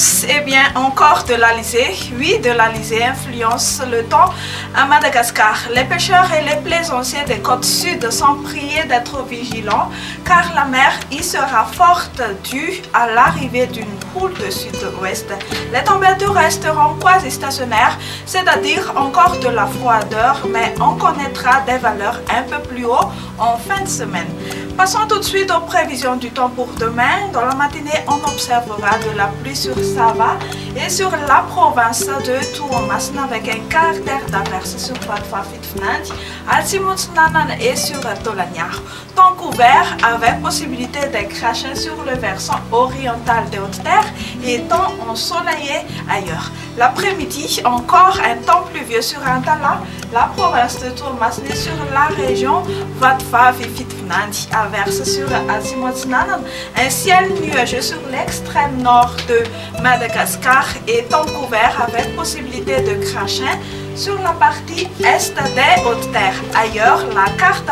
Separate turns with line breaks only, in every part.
tous, eh bien encore de l'Alizé, oui de l'Alizé influence le temps à Madagascar. Les pêcheurs et les plaisanciers des côtes sud sont priés d'être vigilants car la mer y sera forte due à l'arrivée d'une houle de sud-ouest. Les températures resteront quasi stationnaires, c'est-à-dire encore de la froideur, mais on connaîtra des valeurs un peu plus haut en fin de semaine. Passons tout de suite aux prévisions du temps pour demain. Dans la matinée, on observera de la pluie sur Sava et sur la province de Tuomasna avec un caractère d'averse sur Vatfafitfnanti, Alsimutsnanan et sur Tolagnar. Temps couvert avec possibilité de cracher sur le versant oriental des Hautes-Terres et temps ensoleillé ailleurs. L'après-midi, encore un temps pluvieux sur Antala, la province de Tuomasna sur la région Vatfafitfnanti, averse sur Alsimutsnanan, un ciel nuageux sur l'extrême nord de Madagascar et temps couvert avec possibilité de crachin sur la partie est des Hautes-Terres. Ailleurs, la carte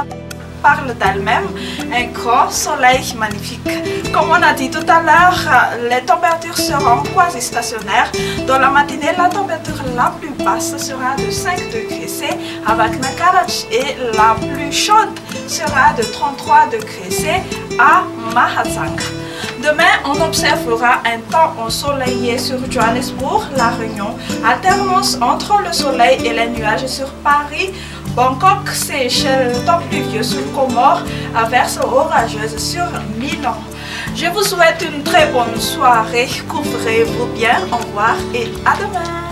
parle d'elle-même, un grand soleil magnifique. Comme on a dit tout à l'heure, les températures seront quasi stationnaires. Dans la matinée, la température la plus basse sera de 5 degrés C avec Nakarach et la plus chaude sera de 33 degrés C à Mahatsang. Demain, on observera un temps ensoleillé sur Johannesburg, La Réunion, alternance entre le soleil et les nuages sur Paris, Bangkok, Seychelles, temps pluvieux sur Comores, averse orageuse sur Milan. Je vous souhaite une très bonne soirée, couvrez-vous bien, au revoir et à demain.